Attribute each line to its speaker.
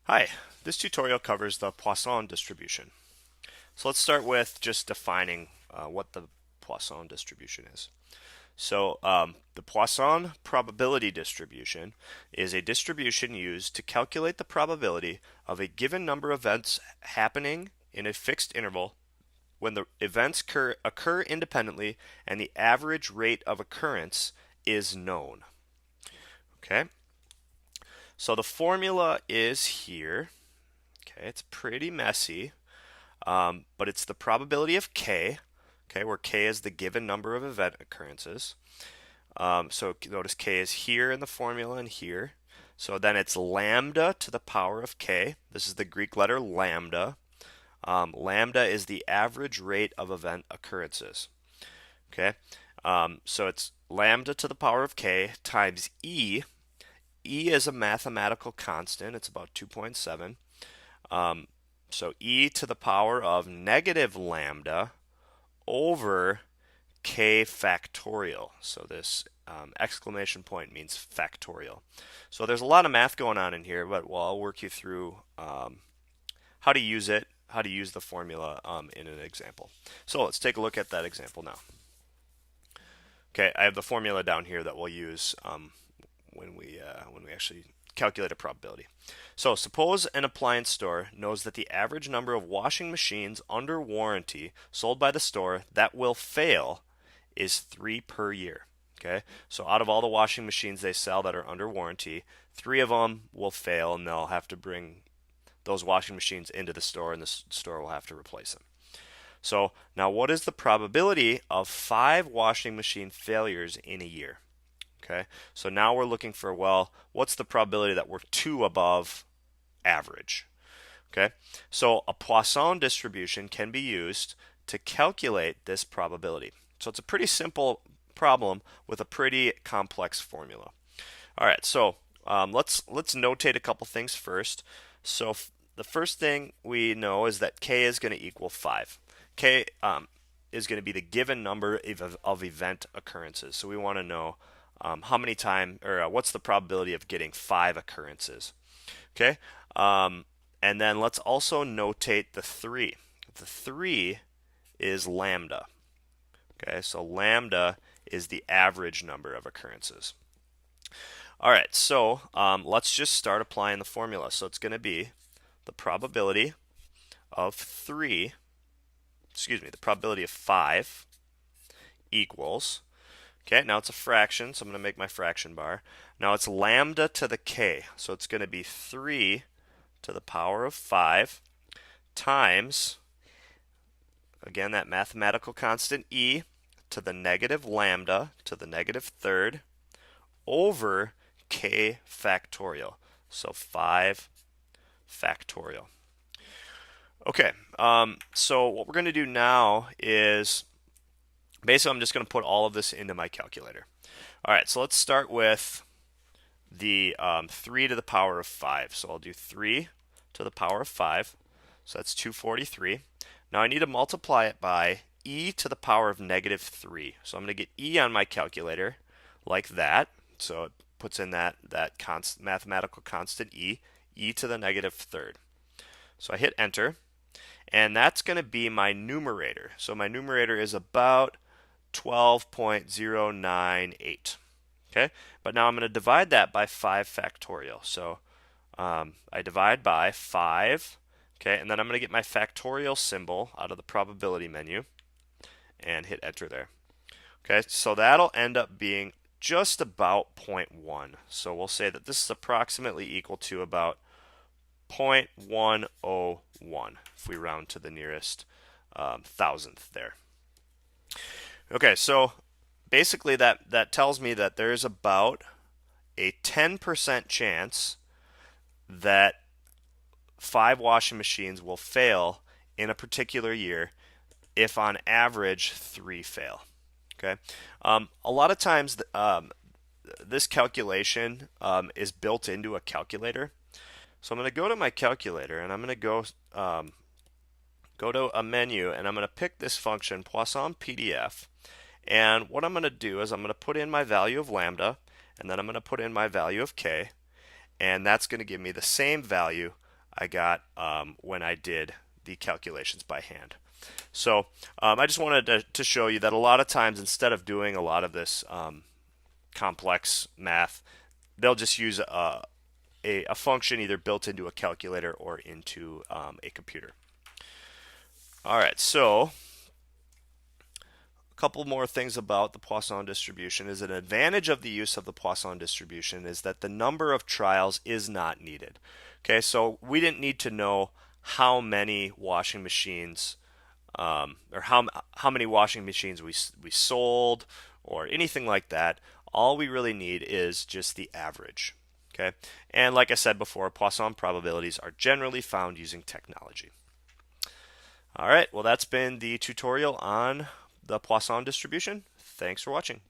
Speaker 1: Hi, this tutorial covers the Poisson distribution. So let's start with just defining what the Poisson distribution is. The Poisson probability distribution is a distribution used to calculate the probability of a given number of events happening in a fixed interval when the events occur independently and the average rate of occurrence is known. Okay, so the formula is here. Okay, it's pretty messy. But it's the probability of k, okay, where k is the given number of event occurrences. So notice k is here in the formula and here. So then it's lambda to the power of k. This is the Greek letter lambda. Lambda is the average rate of event occurrences. Okay, so it's lambda to the power of k times e. E is a mathematical constant. It's about 2.7. So e to the power of negative lambda over k factorial. So this exclamation point means factorial. So there's a lot of math going on in here, but I'll work you through how to use it, how to use the formula in an example. So let's take a look at that example now. Okay, I have the formula down here that we'll use when we actually calculate a probability. So suppose an appliance store knows that the average number of washing machines under warranty sold by the store that will fail is 3 per year. Okay, so out of all the washing machines they sell that are under warranty, 3 of them will fail and they'll have to bring those washing machines into the store and the store will have to replace them. So now what is the probability of 5 washing machine failures in a year? Okay, so now we're looking for, well, what's the probability that we're 2 above average? Okay, so a Poisson distribution can be used to calculate this probability. So it's a pretty simple problem with a pretty complex formula. All right, so let's notate a couple things first. So the first thing we know is that k is going to equal 5. K is going to be the given number of event occurrences. So we want to know how many times, or what's the probability of getting 5 occurrences. Okay, and then let's also notate the 3. The 3 is lambda. Okay, so lambda is the average number of occurrences. All right, so let's just start applying the formula. So it's going to be the probability of 3, the probability of 5 equals, okay, now it's a fraction, so I'm going to make my fraction bar. Now it's lambda to the k, so it's going to be 3 to the power of 5 times, again, that mathematical constant e to the negative lambda to the negative third over k factorial. So 5 factorial. Okay, so what we're going to do now is basically I'm just going to put all of this into my calculator. All right, so let's start with the 3 to the power of 5. So I'll do 3 to the power of 5. So that's 243. Now I need to multiply it by e to the power of negative 3. So I'm going to get e on my calculator like that. So it puts in that mathematical constant e to the negative third. So I hit enter, and that's going to be my numerator. So my numerator is about 12.098. Okay, but now I'm going to divide that by 5 factorial. So I divide by 5, okay, and then I'm going to get my factorial symbol out of the probability menu and hit enter there. Okay, so that'll end up being just about 0.1. So we'll say that this is approximately equal to about 0.101 if we round to the nearest thousandth there. Okay, so basically that tells me that there's about a 10% chance that 5 washing machines will fail in a particular year if on average 3 fail. Okay, a lot of times this calculation is built into a calculator. So I'm going to go to my calculator and I'm going to go to a menu and I'm going to pick this function Poisson PDF. And what I'm going to do is I'm going to put in my value of lambda and then I'm going to put in my value of k, and that's going to give me the same value I got when I did the calculations by hand. So I just wanted to show you that a lot of times, instead of doing a lot of this complex math, they'll just use a function either built into a calculator or into a computer. All right, so a couple more things about the Poisson distribution is an advantage of the use of the Poisson distribution is that the number of trials is not needed. Okay, so we didn't need to know how many washing machines or how many washing machines we sold or anything like that. All we really need is just the average. Okay, and like I said before, Poisson probabilities are generally found using technology. All right, well, that's been the tutorial on the Poisson distribution. Thanks for watching.